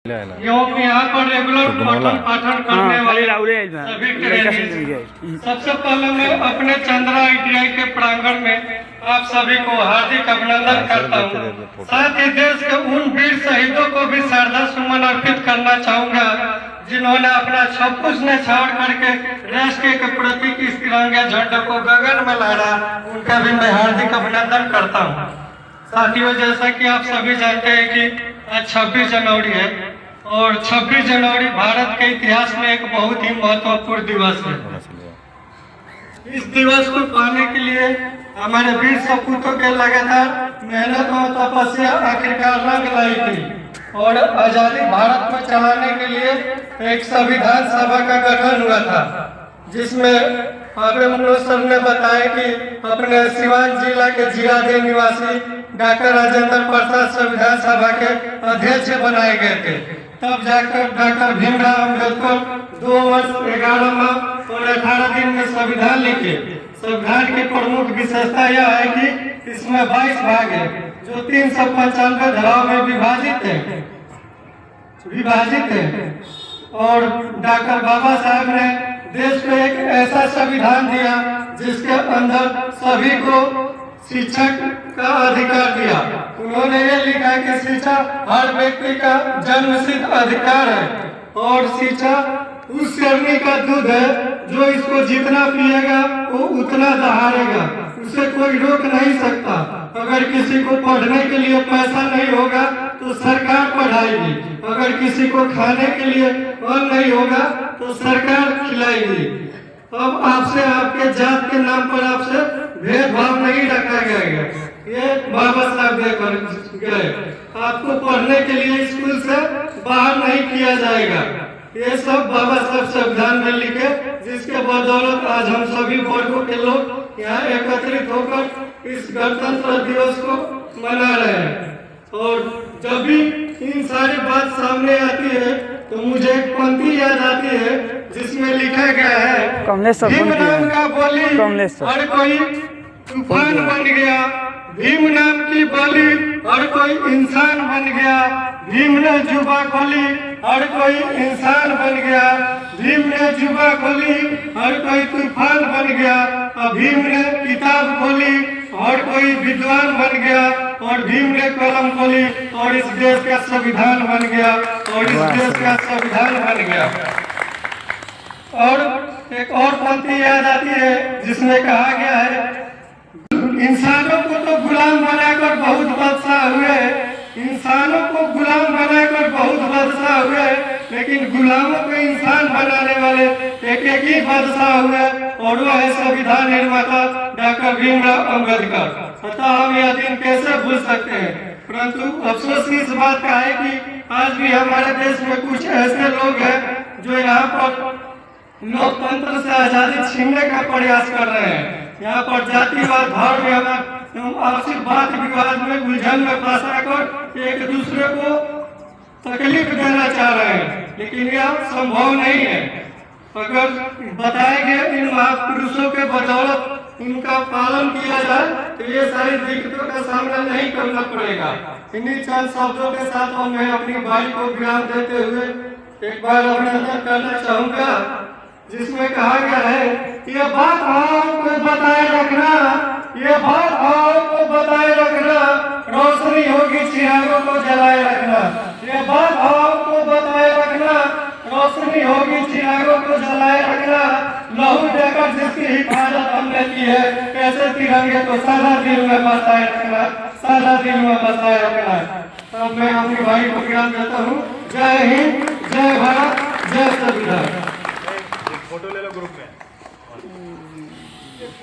क्योंकि यहाँ पर रेगुलर पठन पाठन करने वाले सभी ट्रेनिंग, सबसे पहले मैं अपने चंद्रा ITI के प्रांगण में आप सभी को हार्दिक अभिनंदन करता हूँ। साथ ही देश के उन वीर शहीदों को भी श्रद्धा सुमन अर्पित करना चाहूँगा जिन्होंने अपना सब कुछ न्यौछावर करके राष्ट्र के प्रति इस तिरंगे झंडे को गगन में लहरा, उनका भी मैं हार्दिक अभिनंदन करता हूँ। साथियों, जैसा कि आप सभी जानते हैं कि आज 26 जनवरी है और 26 जनवरी भारत के इतिहास में एक बहुत ही महत्वपूर्ण दिवस है। इस दिवस को पाने के लिए हमारे वीर सपूतों के लगातार मेहनत और तपस्या आखिरकार रंग लाई थी और आजादी भारत में चलाने के लिए एक संविधान सभा का गठन हुआ था, जिसमें मनोज सर ने बताया कि अपने सिवान जिला के जीरादेव निवासी डॉक्टर राजेंद्र प्रसाद संविधान सभा के अध्यक्ष बनाए गए थे। तब जाकर डॉक्टर भीमराव अम्बेडकर 2 वर्ष 11 माह और 18 दिन में संविधान लिखे। संविधान की प्रमुख विशेषता यह है कि इसमें 22 भाग है जो 395 धाराओं में विभाजित है और डॉक्टर बाबा साहब ने देश को एक ऐसा संविधान दिया जिसके अंदर सभी को शिक्षा का अधिकार दिया। उन्होंने ये लिखा कि शिक्षा हर व्यक्ति का जन्मसिद्ध अधिकार है और शिक्षा उस शेरनी का दूध है जो इसको जितना पिएगा वो उतना दहाड़ेगा, उसे कोई रोक नहीं सकता। अगर किसी को पढ़ने के लिए पैसा नहीं होगा तो सरकार पढ़ाएगी, अगर किसी को खाने के लिए अन्न नहीं होगा तो सरकार खिलाएगी। अब आपसे आपके जात के नाम पर आपसे भेदभाव नहीं रखा गया। ये बाबा साहब गए, आपको पढ़ने के लिए स्कूल से बाहर नहीं किया जाएगा। ये सब बाबा साहब संविधान में लिखे, जिसके बदौलत आज हम सभी वर्गों के लोग यहाँ एकत्रित होकर इस गणतंत्र दिवस को मना रहे हैं। और जब भी इन सारी बात सामने आती है तो मुझे एक पंक्ति याद आती है जिसमें लिखा गया है, भीम नाम का बोली हर कोई तूफान बन गया, भीम नाम की बोली हर कोई इंसान बन गया, भीम ने जुबा खोली हर कोई इंसान बन गया, भीम ने जुबा खोली हर कोई तूफान बन गया, और भीम ने किताब खोली हर कोई विद्वान बन गया, और भीम ने कलम खोली और इस देश का संविधान बन गया, और इस देश का संविधान बन गया। और एक और पंक्ति याद आती है जिसमें कहा गया है, इंसानों को तो गुलाम बनाकर बहुत बादशाह हुए, इंसानों को गुलाम बनाकर बहुत बादशाह हुए, लेकिन गुलामों को इंसान बनाने वाले एक ही बादशाह हुए और वह है संविधान निर्माता डॉक्टर भीमराव अम्बेडकर। अतः हम यह दिन कैसे भूल सकते हैं। परंतु अफसोस इस बात का है कि आज भी हमारे देश में कुछ ऐसे लोग हैं जो यहाँ पर लोकतंत्र से आजादी छीनने का प्रयास कर रहे हैं। यहाँ पर जातिवाद धर्म आपसी बात विवाद में उलझन में फंसा कर एक दूसरे को तकलीफ देना चाह रहे हैं, लेकिन यह संभव नहीं है। अगर बताए गए इन महापुरुषों के बदौलत इनका पालन किया जाए तो ये सारी दिक्कतों का सामना नहीं करना पड़ेगा। इन्हीं चंद शब्दों के साथ मैं अपनी भाई को विराम देते हुए एक बार अभिनंदन करना चाहूँगा, जिसमें कहा गया है, ये बात आपको बताए रखना, ये बात आपको बताए रखना, रोशनी होगी चिरागों को जलाए रखना, ये बात आपको बताए रखना, रोशनी होगी चिरागों को जलाए रखना, लहू देकर जिसकी हिफाजत हमने की है, कैसे तिरंगे को सदा दिल में बसाए रखना, सदा दिल में बसाए रखना। तो मैं अपने भाई को ज्ञान देता हूँ। जय हिंद, जय भारत, जय संविधान। फोटो ले लो ग्रुप में।